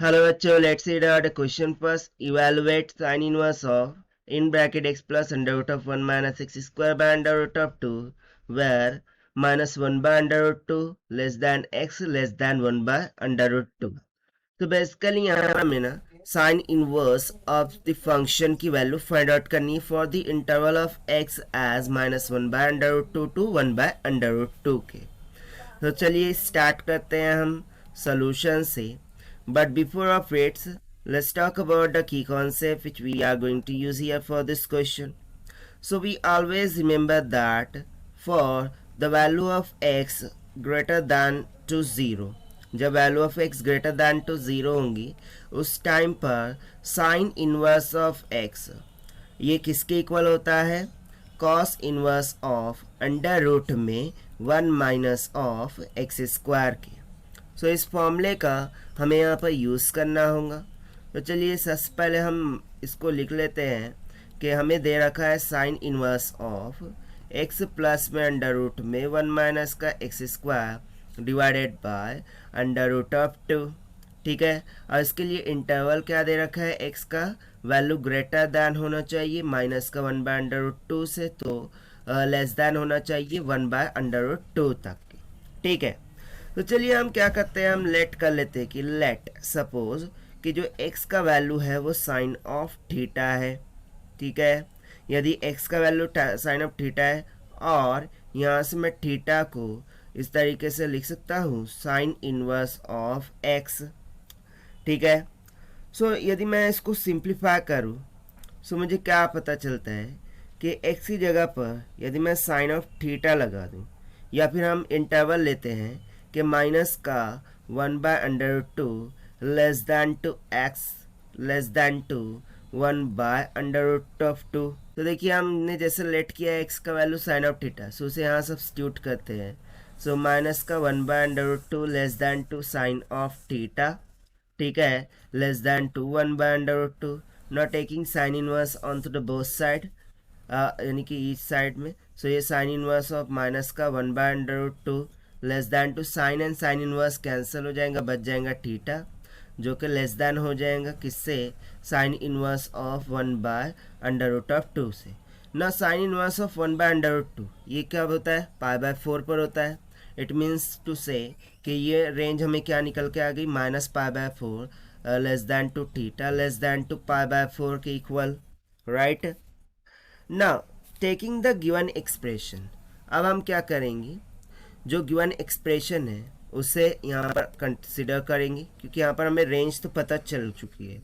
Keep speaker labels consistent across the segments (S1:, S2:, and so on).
S1: Hello बच्चों, let's see the question first. Evaluate sin inverse of in bracket x plus under root of 1 minus x square by under root of 2 where minus 1 by under root 2 less than x less than 1 by under root 2. तो basically यहाँ हमें ना sine inverse of the function की value find out करनी for the interval of x as minus 1 by under root 2 to 1 by under root 2 के। तो चलिए start करते हैं हम सोल्यूशन से। But before of its let's talk about the key concept which we are going to use here for this question. So we always remember that for the value of x greater than to 0, जब value of x greater than to 0 होंगी उस time पर sign inverse of x ये किसके equal होता है? Cos inverse of under root में 1 minus of x square के। सो इस फॉर्मूले का हमें यहाँ पर यूज़ करना होगा। तो चलिए सबसे पहले हम इसको लिख लेते हैं कि हमें दे रखा है sine inverse of x plus में अंडर रूट में 1 माइनस का x square divided by under root of 2। ठीक है, और इसके लिए इंटरवल क्या दे रखा है? एक्स का वैल्यू ग्रेटर दैन होना चाहिए माइनस का 1 बाय अंडर रूट 2 से, तो लेस दैन होना चाहिए 1 बाय अंडर रूट 2 तक। ठीक है, तो चलिए हम क्या करते हैं, हम लेट कर लेते हैं कि लेट सपोज कि जो x का वैल्यू है वो साइन ऑफ थीटा है। ठीक है, यदि x का वैल्यू साइन ऑफ थीटा है और यहाँ से मैं थीटा को इस तरीके से लिख सकता हूँ साइन इनवर्स ऑफ x। ठीक है, सो यदि मैं इसको सिंप्लीफाई करूँ सो मुझे क्या पता चलता है कि x की जगह पर यदि मैं साइन ऑफ थीटा लगा दूँ या फिर हम इंटरवल लेते हैं कि माइनस का 1 by under root 2 less than to x less than to 1 by under root of 2। तो देखिए हमने जैसे लेट किया है एक्स का value sine of theta, so उसे यहाँ सब्स्टिट्यूट करते हैं। सो माइनस का 1 by under root 2 less than to sine of theta. ठीक है, less than to 1 by under root 2, not taking sine inverse on to the both side यानी कि each side में। सो ये साइन इनवर्स ऑफ माइनस का 1 by under root 2 less than to sine and sine inverse cancel हो जाएगा, बच जाएगा theta जो कि लेस दैन हो जाएगा किससे? Sine inverse of 1 by under root of 2 से। ना sine inverse of 1 by under root 2 ये क्या होता है? पाई बाय 4 पर होता है। इट मीन्स टू से कि ये रेंज हमें क्या निकल के आ गई? Minus pi by 4 less than to theta less than to pi by 4 के equal, right. Now taking the given expression, अब हम क्या करेंगे, जो गिवन एक्सप्रेशन है उसे यहाँ पर कंसिडर करेंगे क्योंकि यहाँ पर हमें रेंज तो पता चल चुकी है।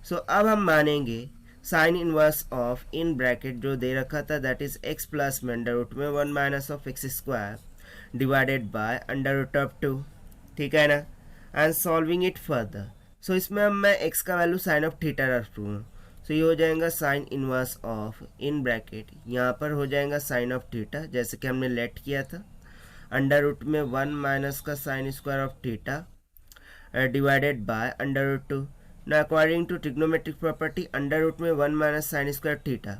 S1: सो अब हम मानेंगे sine inverse of in bracket जो दे रखा था दैट इज एक्स प्लस में अंडर रूट में 1 minus of x square divided by under root of 2। ठीक है ना, and solving it further. So इसमें अब मैं एक्स का वैल्यू साइन ऑफ थीटा रख दूँ, सो ये हो जाएगा sine inverse of in bracket, यहाँ पर हो जाएगा साइन ऑफ थीटा जैसे कि हमने लेट किया था, अंडर रूट में 1 माइनस का sine square of theta divided by under root 2। ना according to trigonometric property under root में 1 माइनस साइन स्क्वायर थीटा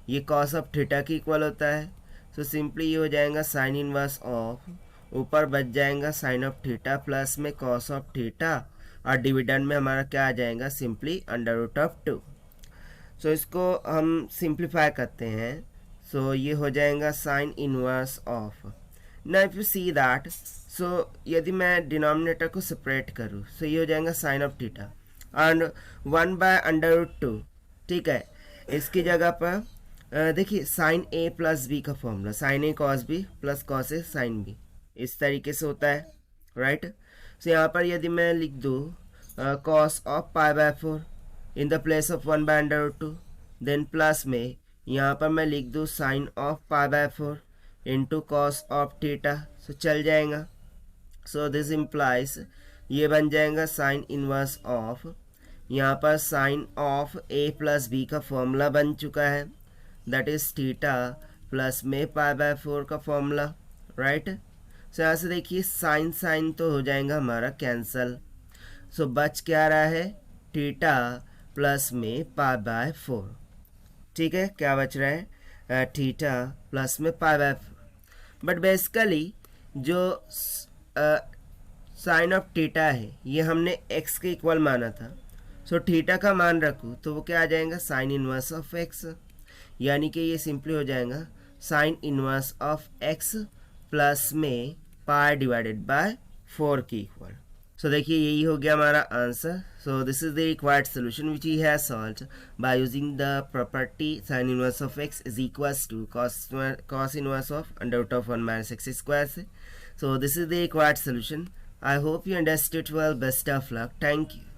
S1: ये कॉस ऑफ थीटा की इक्वल होता है। सो सिंपली ये हो जाएगा साइन इनवर्स ऑफ, ऊपर बच जाएगा साइन ऑफ थीटा प्लस में कॉस ऑफ थीटा और डिविडेंड में हमारा क्या आ जाएगा? Simply under root of 2। So इसको हम सिंप्लीफाई करते हैं, सो ये हो जाएगा साइन इनवर्स ऑफ। ना if you see that, so यदि मैं डिनोमिनेटर को सेपरेट करूँ सो ये हो जाएगा sine of theta and 1 by under root 2। ठीक है, इसकी जगह पर देखिए साइन ए प्लस बी का formula, sine A cos B plus cos A sine B इस तरीके से होता है, राइट। सो यहाँ पर यदि मैं लिख दूँ cos of pi by 4 in the place of 1 by under root 2, then plus में यहाँ पर मैं लिख दूँ sine of pi by 4 into cos of theta, so चल जाएगा। सो दिस इम्प्लाइज ये बन जाएगा साइन इनवर्स ऑफ, यहाँ पर sine of A plus B का फॉर्मूला बन चुका है दैट इज थीटा प्लस में पाई बाय 4 का फॉर्मूला, राइट। सो यहाँ से देखिए साइन साइन तो हो जाएगा हमारा कैंसल, सो बच क्या रहा है? थीटा प्लस में पाई बाय 4। ठीक है, क्या बच रहा है? थीटा प्लस में पाई बाय 4। बट बेसिकली जो साइन ऑफ थीटा है, ये हमने x के इक्वल माना था, सो थीटा का मान रखूँ तो वो क्या आ जाएगा, साइन इनवर्स ऑफ x, यानी कि ये सिंपली हो जाएगा sine inverse of x plus में पाई डिवाइडेड बाय 4 के इक्वल। सो देखिए यही हो गया हमारा answer. So this is the required solution which he has solved by using the property sine inverse of x is equals to cos inverse of under root of 1 minus x square से। So this is the required solution. I hope you understood well. Best of luck. Thank you.